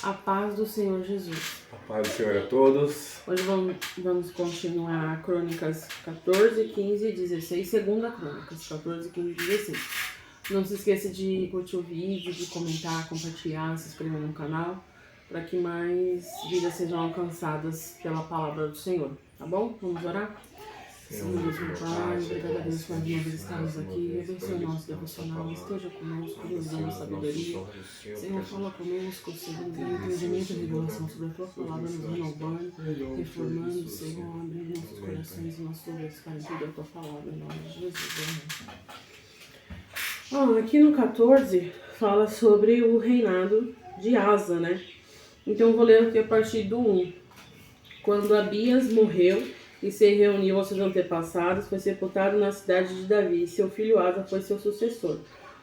A paz do Senhor Jesus. A paz do Senhor a todos. Hoje vamos continuar Crônicas 14, 15 e 16, segunda Crônicas 14, 15 e 16. Não se esqueça de curtir o vídeo, de comentar, compartilhar, se inscrever no canal, para que mais vidas sejam alcançadas pela palavra do Senhor, tá bom? Vamos orar? Senhor Deus, meu Pai, obrigado a Deus por mais estarmos aqui, abençoe o nosso devocional, esteja conosco, nos dando sabedoria. Senhor, fala conosco, segundo o entendimento e revelação sobre a Tua palavra, nos renovando, reformando, Senhor, abrindo nossos corações e nossos ouvidos para entender a Tua palavra, em nome de Jesus, amém. Aqui no 14 fala sobre o reinado de Asa, né? Então vou ler aqui a partir do 1. Quando Abias morreu e se reuniu aos seus antepassados, foi sepultado na cidade de Davi, e seu filho Asa foi seu sucessor.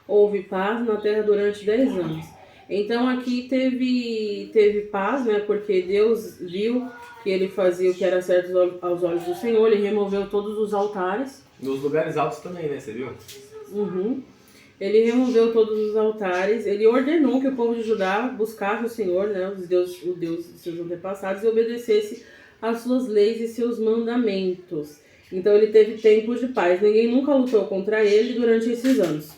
Houve paz na terra durante 10 anos. Então aqui teve paz, né? Porque Deus viu que ele fazia o que era certo aos olhos do Senhor, ele removeu todos os altares. Nos lugares altos também, né? Você viu? Ele removeu todos os altares, ele ordenou que o povo de Judá buscasse o Senhor, né, o Deus dos seus antepassados, e obedecesse às suas leis e seus mandamentos. Então ele teve tempos de paz, ninguém nunca lutou contra ele durante esses anos.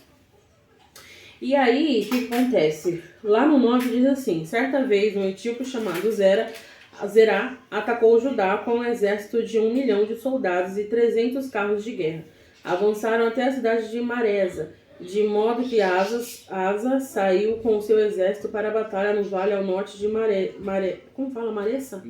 E aí, o que acontece? Lá no 9 diz assim: certa vez um etíope chamado Zerá atacou Judá com um exército de 1 milhão de soldados e 300 carros de guerra. Avançaram até a cidade de Maresa, de modo que Asa saiu com o seu exército para a batalha no vale ao norte de Maressa.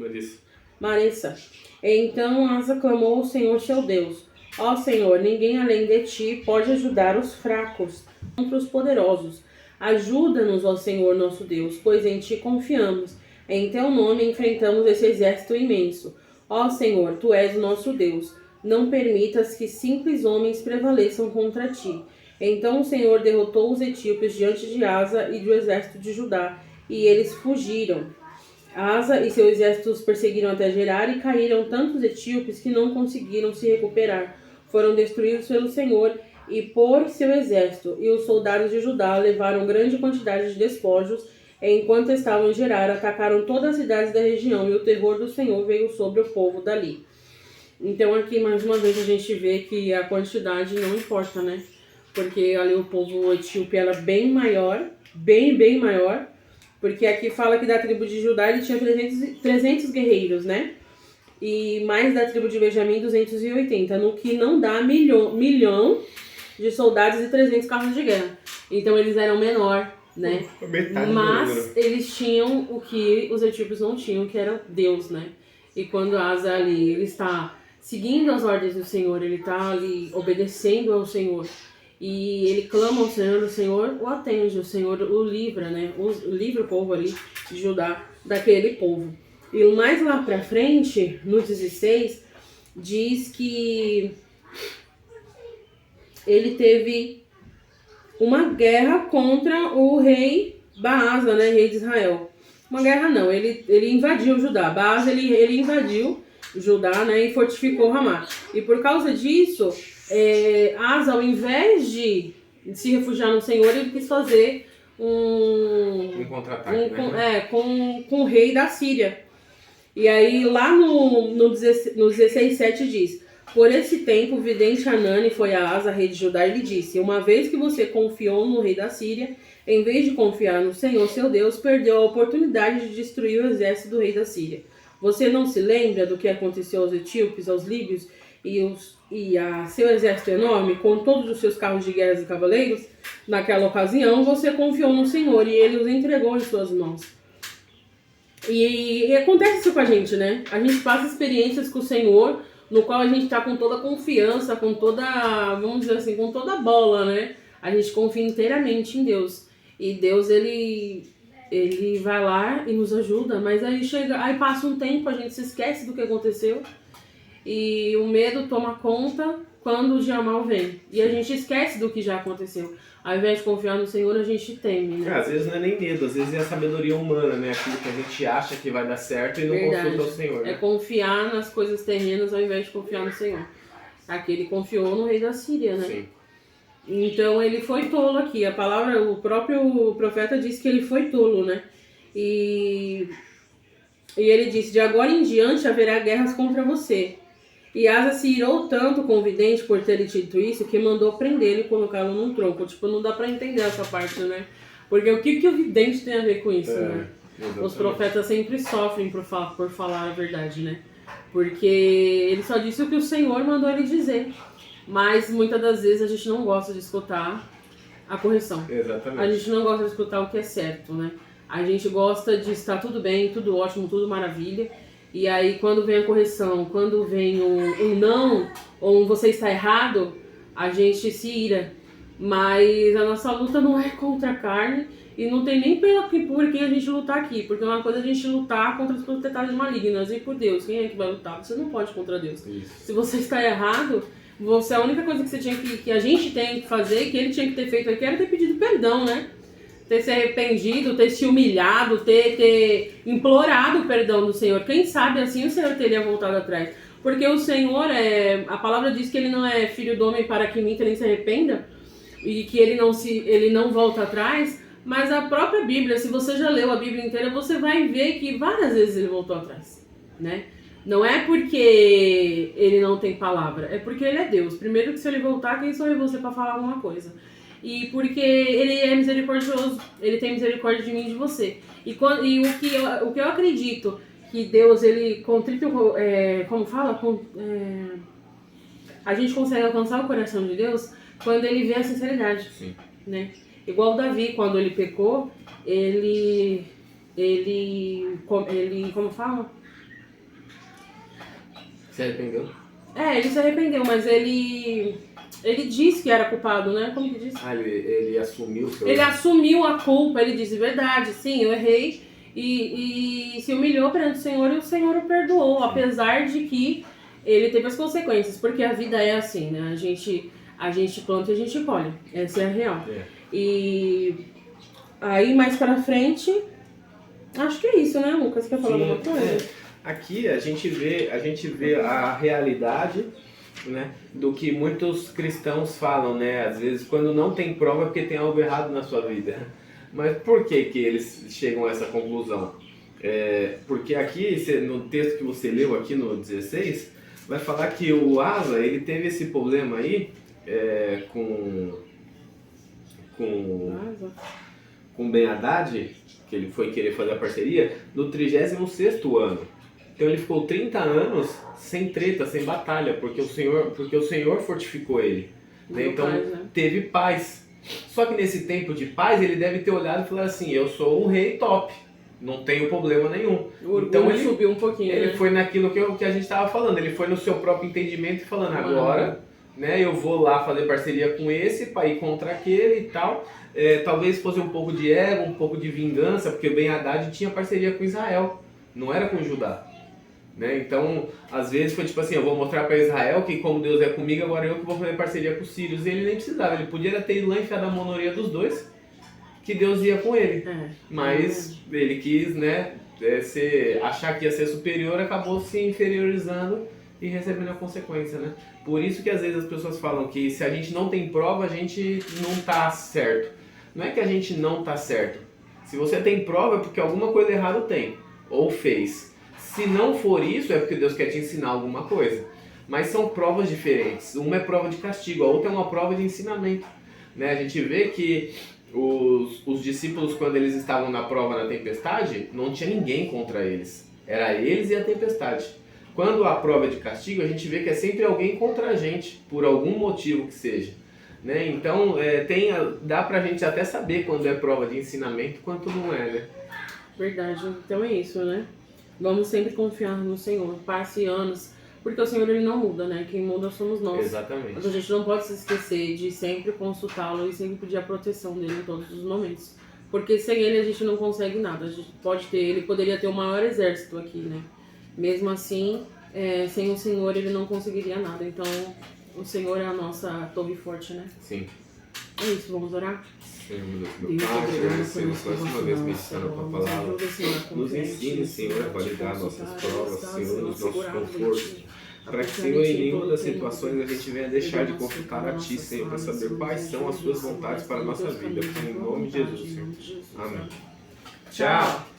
Então Asa clamou ao Senhor seu Deus: ó Senhor, ninguém além de ti pode ajudar os fracos contra os poderosos. Ajuda-nos, ó Senhor nosso Deus, pois em ti confiamos. Em teu nome enfrentamos esse exército imenso. Ó Senhor, tu és o nosso Deus. Não permitas que simples homens prevaleçam contra ti. Então o Senhor derrotou os etíopes diante de Asa e do exército de Judá, e eles fugiram. Asa e seu exército os perseguiram até Gerar, e caíram tantos etíopes que não conseguiram se recuperar. Foram destruídos pelo Senhor e por seu exército, e os soldados de Judá levaram grande quantidade de despojos. Enquanto estavam em Gerar, atacaram todas as cidades da região, e o terror do Senhor veio sobre o povo dali. Então aqui mais uma vez a gente vê que a quantidade não importa, né? Porque ali o povo etíope era bem maior, bem maior, porque aqui fala que da tribo de Judá ele tinha 300 guerreiros, né? E mais da tribo de Benjamim 280, no que não dá milhão de soldados e 300 carros de guerra. Então eles eram menor, né? Mas eles tinham o que os etíopes não tinham, que era Deus, né? E quando Asa ali, ele está seguindo as ordens do Senhor, ele está ali obedecendo ao Senhor, e ele clama ao Senhor, o Senhor o atende, o Senhor o livra, né? Livra o povo ali de Judá daquele povo. E mais lá pra frente, no 16, diz que ele teve uma guerra contra o rei Baasa, né? Rei de Israel. Uma guerra não, ele invadiu Judá. Baasa, ele invadiu Judá, né? E fortificou Ramá. E por causa disso, Asa, ao invés de se refugiar no Senhor, ele quis fazer um contra-ataque, com o rei da Síria. E aí lá no 16:7 diz: por esse tempo, o vidente Hanani foi a Asa, rei de Judá, e lhe disse: uma vez que você confiou no rei da Síria, em vez de confiar no Senhor seu Deus, perdeu a oportunidade de destruir o exército do rei da Síria. Você não se lembra do que aconteceu aos etíopes, aos líbios e a seu exército enorme, com todos os seus carros de guerra e cavaleiros? Naquela ocasião, você confiou no Senhor e ele os entregou em suas mãos. E acontece isso com a gente, né? A gente passa experiências com o Senhor, no qual a gente está com toda a confiança, com toda, vamos dizer assim, com toda a bola, né? A gente confia inteiramente em Deus. E Deus, ele vai lá e nos ajuda, mas aí passa um tempo, a gente se esquece do que aconteceu. E o medo toma conta quando o dia mal vem. E a gente esquece do que já aconteceu. Ao invés de confiar no Senhor, a gente teme, né? Às vezes não é nem medo, às vezes é a sabedoria humana, né? Aquilo que a gente acha que vai dar certo e não consulta o Senhor, né? É confiar nas coisas terrenas ao invés de confiar no Senhor. Aqui ele confiou no rei da Síria, né? Sim. Então ele foi tolo aqui. A palavra, o próprio profeta diz que ele foi tolo, né? E ele disse: de agora em diante haverá guerras contra você. E Asa se irou tanto com o vidente por ter lhe dito isso, que mandou prendê-lo e colocá-lo num tronco. Tipo, não dá pra entender essa parte, né? Porque o que o vidente tem a ver com isso, né? Exatamente. Os profetas sempre sofrem por falar a verdade, né? Porque ele só disse o que o Senhor mandou ele dizer. Mas muitas das vezes a gente não gosta de escutar a correção. Exatamente. A gente não gosta de escutar o que é certo, né? A gente gosta de estar tudo bem, tudo ótimo, tudo maravilha. E aí quando vem a correção, quando vem um não, ou um você está errado, a gente se ira. Mas a nossa luta não é contra a carne e não tem nem por quem a gente lutar aqui. Porque uma coisa é a gente lutar contra as potestades malignas e por Deus. Quem é que vai lutar? Você não pode contra Deus. Isso. Se você está errado, a única coisa que você tinha que a gente tem que fazer, que ele tinha que ter feito aqui, era ter pedido perdão, né? Ter se arrependido, ter se humilhado, ter implorado o perdão do Senhor. Quem sabe assim o Senhor teria voltado atrás. Porque o Senhor, a palavra diz que ele não é filho do homem para que minta nem se arrependa, e que ele não volta atrás, mas a própria Bíblia, se você já leu a Bíblia inteira, você vai ver que várias vezes ele voltou atrás, né? Não é porque ele não tem palavra, é porque ele é Deus. Primeiro que se ele voltar, quem sou eu você para falar alguma coisa? E porque ele é misericordioso, ele tem misericórdia de mim e de você. E o que eu acredito que Deus, ele contrito, como fala? A gente consegue alcançar o coração de Deus quando ele vê a sinceridade. Sim. Né? Igual Davi, quando ele pecou, ele como fala? Se arrependeu? Ele se arrependeu, mas ele disse que era culpado, né? Como que disse? Ele assumiu o seu... Ele assumiu a culpa, ele disse: verdade, sim, eu errei, e se humilhou perante o Senhor, e o Senhor o perdoou, apesar de que ele teve as consequências, porque a vida é assim, né? A gente planta e a gente colhe, essa é a real. E aí, mais pra frente, acho que é isso, né, Lucas? Quer falar alguma coisa? Aqui a gente vê a realidade, né, do que muitos cristãos falam, né? Às vezes quando não tem prova é porque tem algo errado na sua vida. Mas por que eles chegam a essa conclusão? Porque aqui, no texto que você leu aqui no 16, vai falar que o Asa, ele teve esse problema aí com Ben-Hadad, que ele foi querer fazer a parceria, no 36º ano. Então ele ficou 30 anos sem treta, sem batalha, porque o Senhor fortificou ele. Né? Então teve paz. Só que nesse tempo de paz ele deve ter olhado e falado assim: eu sou um rei top, não tenho problema nenhum. Então ele subiu um pouquinho. Ele foi naquilo que a gente estava falando, ele foi no seu próprio entendimento e falando: agora, né, eu vou lá fazer parceria com esse para ir contra aquele e tal. Talvez fosse um pouco de ego, um pouco de vingança, porque Ben-Hadad tinha parceria com Israel, não era com Judá. Né? Então, às vezes foi tipo assim: eu vou mostrar para Israel que como Deus é comigo, agora eu que vou fazer parceria com os sírios. E ele nem precisava, ele podia ter ido lá e enfiado a mão na orelha dos dois, que Deus ia com ele. Mas ele quis, né, achar que ia ser superior, acabou se inferiorizando e recebendo a consequência, né? Por isso que às vezes as pessoas falam que se a gente não tem prova, a gente não tá certo. Não é que a gente não tá certo. Se você tem prova é porque alguma coisa errada tem, ou fez. Se não for isso, é porque Deus quer te ensinar alguma coisa. Mas são provas diferentes. Uma é prova de castigo, a outra é uma prova de ensinamento. Né? A gente vê que os discípulos, quando eles estavam na prova na tempestade, não tinha ninguém contra eles. Era eles e a tempestade. Quando a prova é de castigo, a gente vê que é sempre alguém contra a gente, por algum motivo que seja. Né? Então, dá pra gente até saber quando é prova de ensinamento e quando não é, né? Verdade. Então é isso, né? Vamos sempre confiar no Senhor. Passe anos, porque o Senhor, ele não muda, né? Quem muda somos nós. Exatamente. Mas a gente não pode se esquecer de sempre consultá-lo e sempre pedir a proteção dele em todos os momentos. Porque sem ele a gente não consegue nada. A gente ele poderia ter o maior exército aqui, né? Mesmo assim, sem o Senhor ele não conseguiria nada. Então, o Senhor é a nossa torre forte, né? Sim. É isso, vamos orar? Senhor, meu Pai, agradecemos mais uma vez meditando a Tua Palavra. Nos ensine, Senhor, a validar nossas provas, Senhor, nos nossos confortos. Para que, Senhor, em nenhuma das situações a gente venha deixar de consultar a Ti, Senhor, para saber quais são as Suas vontades para a nossa vida. Em nome de Jesus, Senhor. Amém. Tchau!